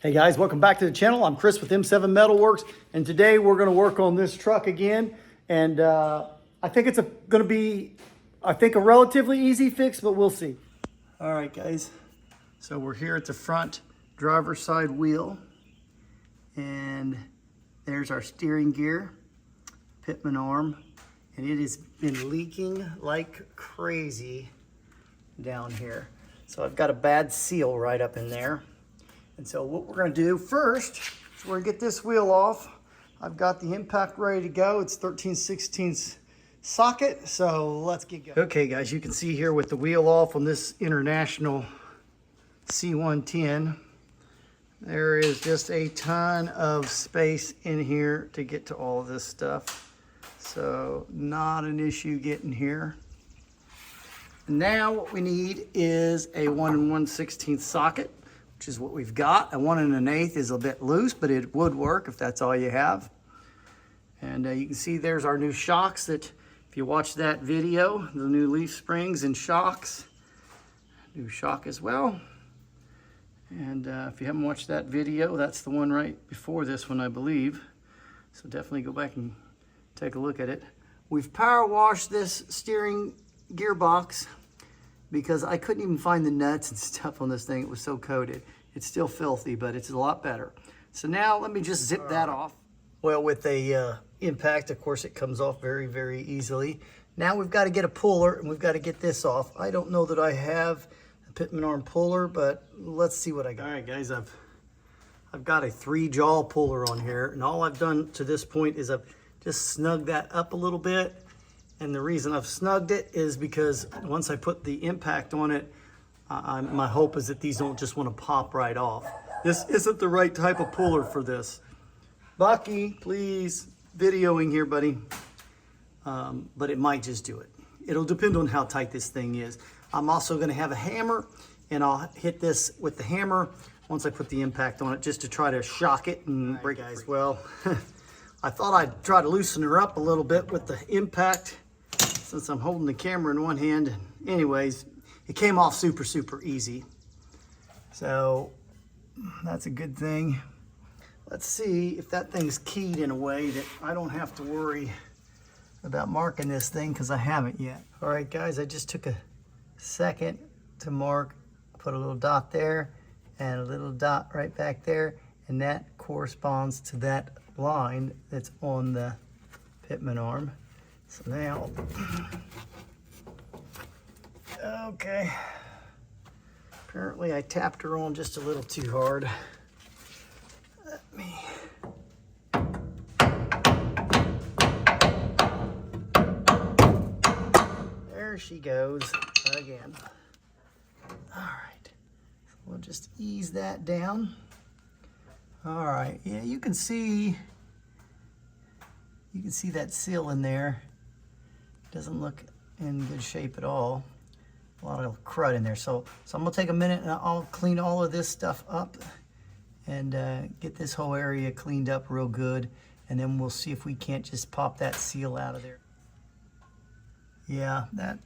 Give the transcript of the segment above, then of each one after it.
Hey guys, welcome back to the channel. I'm Chris with M7 Metalworks, and today we're going to work on this truck again. And I think it's going to be, a relatively easy fix, but we'll see. All right, guys. So we're here at the front driver's side wheel, and there's our steering gear, pitman arm, and it has been leaking like crazy down here. So I've got a bad seal right up in there. And so what we're going to do first is we're going to get this wheel off. I've got the impact ready to go. It's 13/16 socket, so let's get going. Okay guys, you can see here with the wheel off on this International C110, there is just a ton of space in here to get to all of this stuff. So not an issue getting here. Now what we need is a 1 1/16 socket, which is what we've got. A 1 1/8 is a bit loose, but it would work if that's all you have. And you can see there's our new shocks that, if you watch that video, the new leaf springs and shocks, new shock as well. And if you haven't watched that video, that's the one right before this one, I believe. So definitely go back and take a look at it. We've power washed this steering gearbox because I couldn't even find the nuts and stuff on this thing. It was so coated. It's still filthy, but it's a lot better. So now let me just zip that off. Well, with a impact, of course, it comes off very, very easily. Now we've got to get a puller, and we've got to get this off. I don't know that I have a pitman arm puller, but let's see what I got. All right, guys, I've got a 3-jaw puller on here, and all I've done to this point is I've just snugged that up a little bit. And the reason I've snugged it is because once I put the impact on it, my hope is that these don't just want to pop right off. This isn't the right type of puller for this. Bucky, please, videoing here, buddy. But it might just do it. It'll depend on how tight this thing is. I'm also going to have a hammer, and I'll hit this with the hammer once I put the impact on it, just to try to shock it and break it. Guys, well, I thought I'd try to loosen her up a little bit with the impact, since I'm holding the camera in one hand. Anyways, it came off super, super easy. So that's a good thing. Let's see if that thing's keyed in a way that I don't have to worry about marking this thing, because I haven't yet. All right, guys, I just took a second to mark, put a little dot there and a little dot right back there, and that corresponds to that line that's on the pitman arm. So now, okay, apparently I tapped her on just a little too hard. Let me, there she goes again. All right, so we'll just ease that down. All right, yeah, you can see that seal in there. Doesn't look in good shape at all. A lot of crud in there. So I'm gonna take a minute and I'll clean all of this stuff up and get this whole area cleaned up real good. And then we'll see if we can't just pop that seal out of there. Yeah, not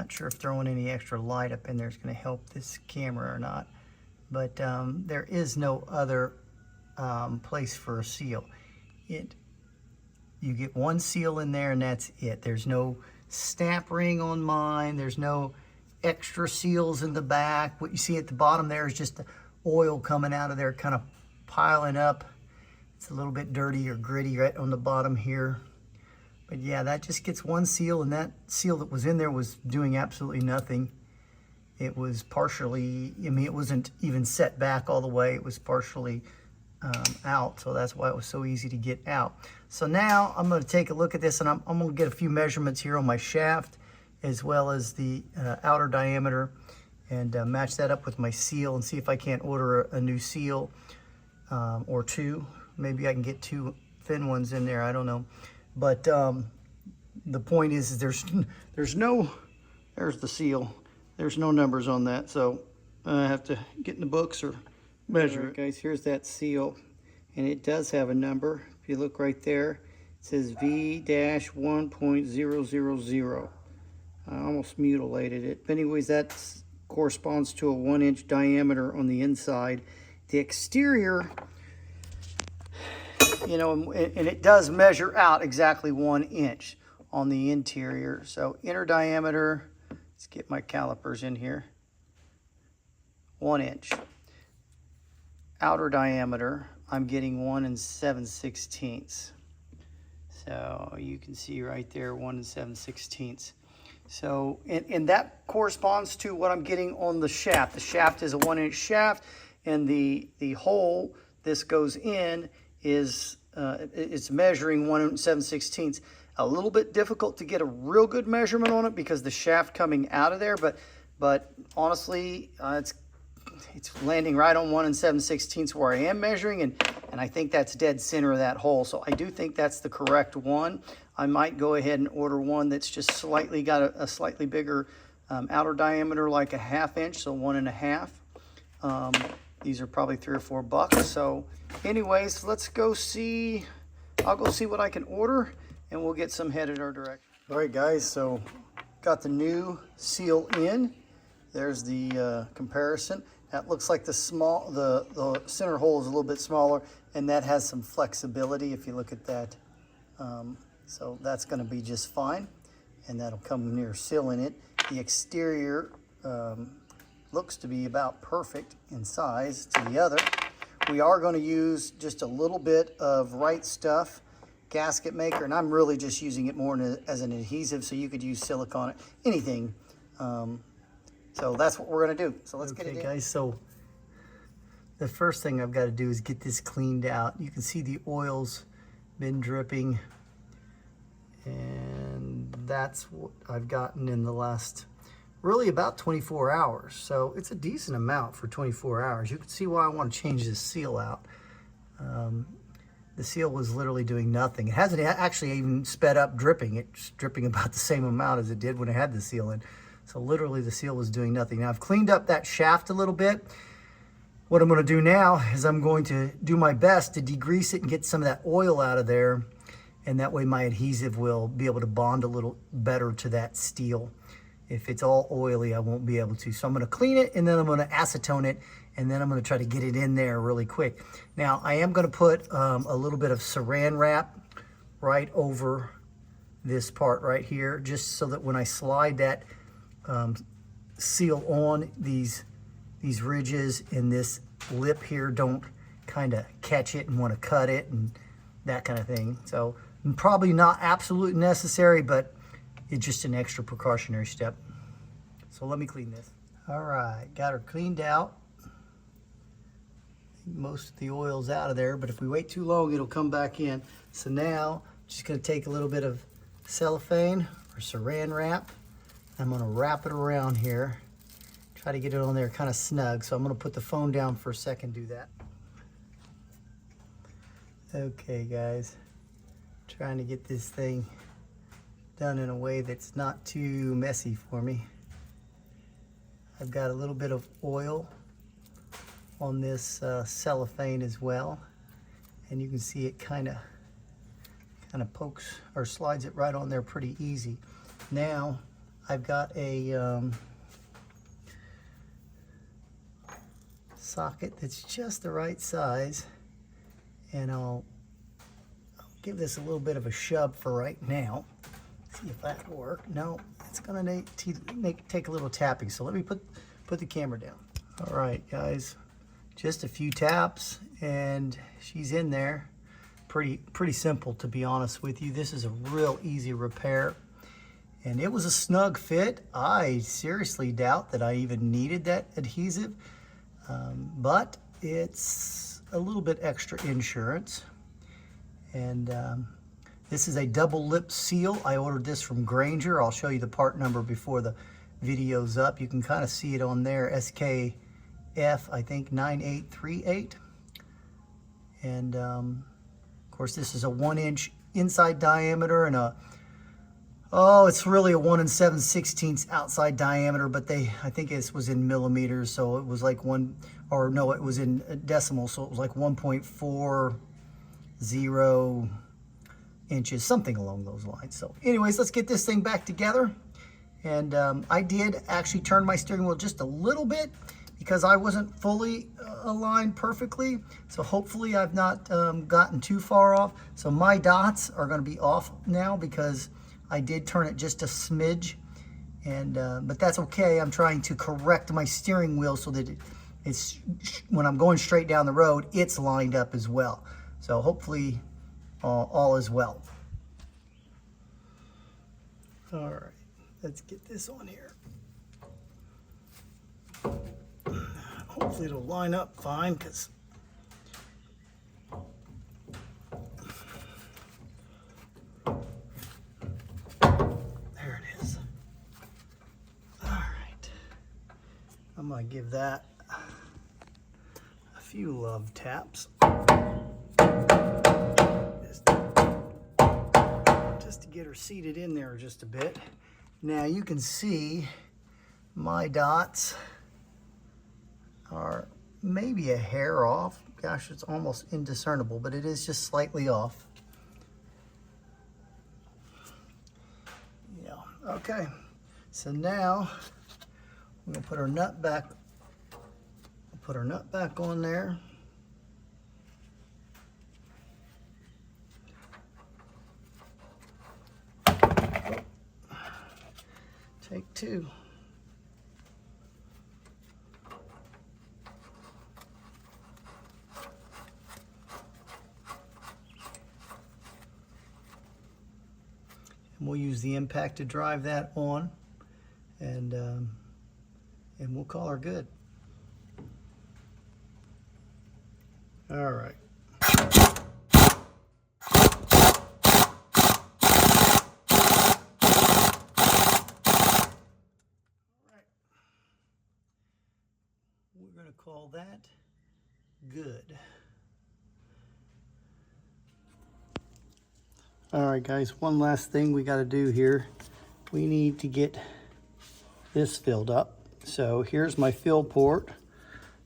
sure if throwing any extra light up in there is gonna help this camera or not. But there is no other place for a seal. You get one seal in there and that's it. There's no stamp ring on mine. There's no extra seals in the back. What you see at the bottom there is just the oil coming out of there, kind of piling up. It's a little bit dirty or gritty right on the bottom here. But yeah, that just gets one seal, and that seal that was in there was doing absolutely nothing. It was partially, I mean, it wasn't even set back all the way. It was partially out, so that's why it was so easy to get out. So now I'm going to take a look at this, and I'm going to get a few measurements here on my shaft as well as the outer diameter, and match that up with my seal and see if I can't order a new seal or two. Maybe I can get 2 thin ones in there, I don't know. But the point is there's the seal. There's no numbers on that, so I have to get in the books or measure it. Guys, here's that seal, and it does have a number. If you look right there, it says V-1.000. I almost mutilated it, but anyways, that corresponds to a 1-inch diameter on the inside. The exterior, you know, and it does measure out exactly 1 inch on the interior. So inner diameter, let's get my calipers in here, 1 inch. Outer diameter, I'm getting 1 7/16. So you can see right there, 1 7/16. So, and that corresponds to what I'm getting on the shaft. The shaft is a 1-inch shaft, and the hole this goes in is it's measuring 1 7/16. A little bit difficult to get a real good measurement on it because the shaft coming out of there, but honestly, it's landing right on 1 7/16 where I am measuring, and I think that's dead center of that hole. So I do think that's the correct one. I might go ahead and order one that's just slightly got a slightly bigger outer diameter, like a 1/2 inch, so 1 1/2. These are probably $3 or $4. So anyways, let's go see, I'll go see what I can order, and we'll get some headed our direction. All right guys, so got the new seal in. There's the comparison. That looks like the center hole is a little bit smaller, and that has some flexibility if you look at that. So that's going to be just fine, and that'll come near sealing it. The exterior looks to be about perfect in size to the other. We are going to use just a little bit of Right Stuff gasket maker, and I'm really just using it more as an adhesive, so you could use silicone, anything. So that's what we're going to do. So let's get it in. Okay guys, so the first thing I've got to do is get this cleaned out. You can see the oil's been dripping, and that's what I've gotten in the last really about 24 hours. So it's a decent amount for 24 hours. You can see why I want to change this seal out. The seal was literally doing nothing. It hasn't actually even sped up dripping. It's dripping about the same amount as it did when it had the seal in. So literally the seal was doing nothing. Now I've cleaned up that shaft a little bit. What I'm going to do now is I'm going to do my best to degrease it and get some of that oil out of there, and that way my adhesive will be able to bond a little better to that steel. If it's all oily, I won't be able to. So I'm going to clean it, and then I'm going to acetone it, and then I'm going to try to get it in there really quick. Now I am going to put a little bit of saran wrap right over this part right here, just so that when I slide that seal on, these ridges in this lip here don't kind of catch it and want to cut it and that kind of thing. So probably not absolutely necessary, but it's just an extra precautionary step. So let me clean this. All right, got her cleaned out. Most of the oil's out of there, but if we wait too long, it'll come back in. So now I'm just going to take a little bit of cellophane or saran wrap. I'm going to wrap it around here, try to get it on there kind of snug. So I'm going to put the phone down for a second, do that. Okay guys, trying to get this thing done in a way that's not too messy for me. I've got a little bit of oil on this cellophane as well, and you can see it kind of pokes or slides it right on there pretty easy. Now I've got a socket that's just the right size, and I'll give this a little bit of a shove for right now. See if that will work. No, it's gonna take a little tapping. So let me put the camera down. All right, guys, just a few taps, and she's in there. Pretty simple, to be honest with you. This is a real easy repair. And it was a snug fit. I seriously doubt that I even needed that adhesive, but it's a little bit extra insurance. And this is a double lip seal. I ordered this from Grainger. I'll show you the part number before the video's up. You can kind of see it on there, SKF, I think 9838. And of course, this is a 1-inch inside diameter and it's really a 1 7/16 outside diameter, but I think this was in millimeters, so it was like it was in decimals, so it was like 1.40 inches, something along those lines. So anyways, let's get this thing back together, And I did actually turn my steering wheel just a little bit because I wasn't fully aligned perfectly. So hopefully I've not gotten too far off. So my dots are going to be off now because I did turn it just a smidge. And but that's okay. I'm trying to correct my steering wheel so that it's when I'm going straight down the road, it's lined up as well. So hopefully all is well. All right, let's get this on here. Hopefully it'll line up fine because there it is. All right, I'm gonna give that a few love taps. Just to get her seated in there just a bit. Now you can see my dots are maybe a hair off. Gosh, it's almost indiscernible, but it is just slightly off. Yeah, okay. So now I'm gonna put our nut back. Put our nut back on there. Take two. And we'll use the impact to drive that on, and we'll call her good. All right. We're going to call that good. All right, guys, one last thing we got to do here. We need to get this filled up. So here's my fill port.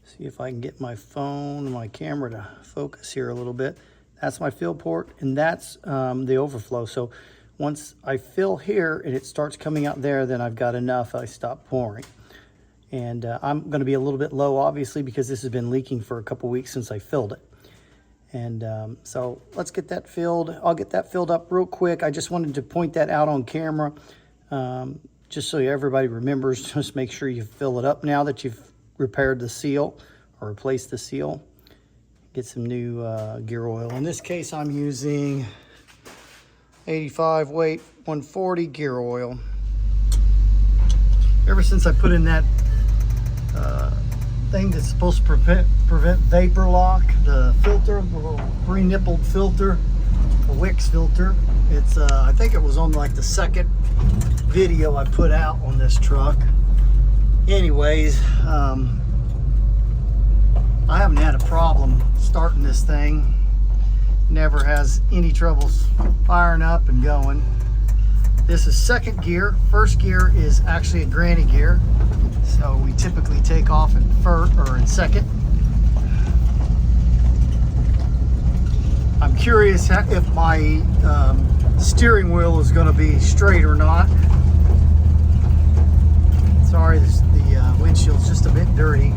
See if I can get my phone, my camera to focus here a little bit. That's my fill port, and that's the overflow. So once I fill here and it starts coming out there, then I've got enough. I stop pouring. And I'm going to be a little bit low, obviously, because this has been leaking for a couple weeks since I filled it. And so let's get that filled. I'll get that filled up real quick. I just wanted to point that out on camera, just so everybody remembers. Just make sure you fill it up now that you've repaired the seal or replaced the seal. Get some new gear oil. In this case, I'm using 85 weight 140 gear oil. Ever since I put in that thing that's supposed to prevent vapor lock, the filter, the little 3-nippled filter, the Wix filter. It's I think it was on like the second video I put out on this truck. Anyways, I haven't had a problem starting this thing. Never has any troubles firing up and going. This is second gear. First gear is actually a granny gear. So we typically take off in first or in second. I'm curious if my steering wheel is going to be straight or not. Sorry, the windshield's just a bit dirty.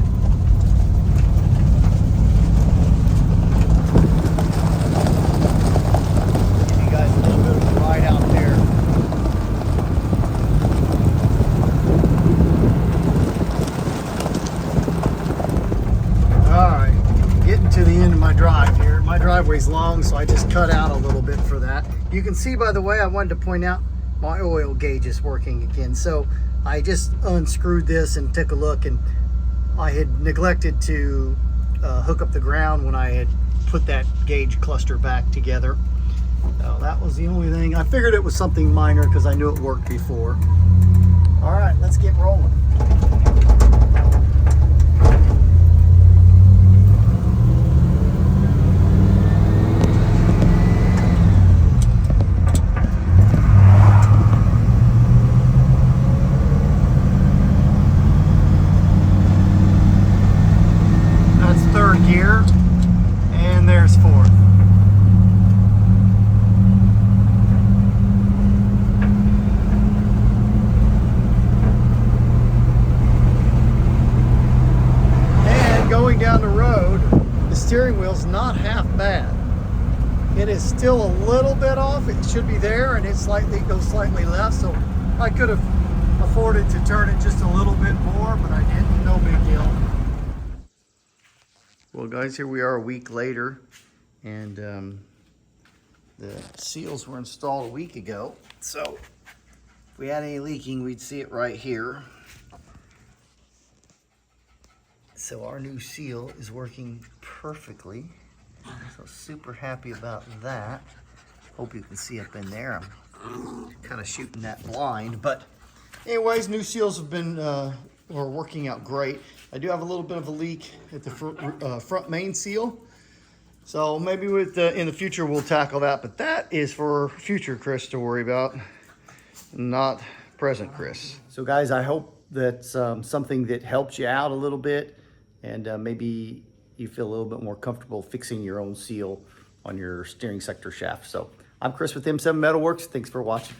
Give you guys a little bit of a ride out there. To the end of my drive here. My driveway's long, so I just cut out a little bit for that. You can see, by the way, I wanted to point out my oil gauge is working again. So I just unscrewed this and took a look, and I had neglected to hook up the ground when I had put that gauge cluster back together. So that was the only thing. I figured it was something minor because I knew it worked before. All right, let's get rolling. Gear, and there's fourth. steering wheel's not half bad. It is still a little bit off. It should be there, and it goes slightly left, so I could have afforded to turn it just a little bit more, but I didn't. No big deal. Well, guys, here we are a week later, and the seals were installed a week ago, so if we had any leaking, we'd see it right here. So our new seal is working perfectly. So super happy about that. Hope you can see up in there. I'm kind of shooting that blind, but anyways, new seals have been are working out great. I do have a little bit of a leak at the front main seal, so maybe in the future we'll tackle that. But that is for future Chris to worry about, not present Chris. So guys, I hope that's something that helps you out a little bit, and maybe you feel a little bit more comfortable fixing your own seal on your steering sector shaft. So I'm Chris with M7 Metalworks. Thanks for watching.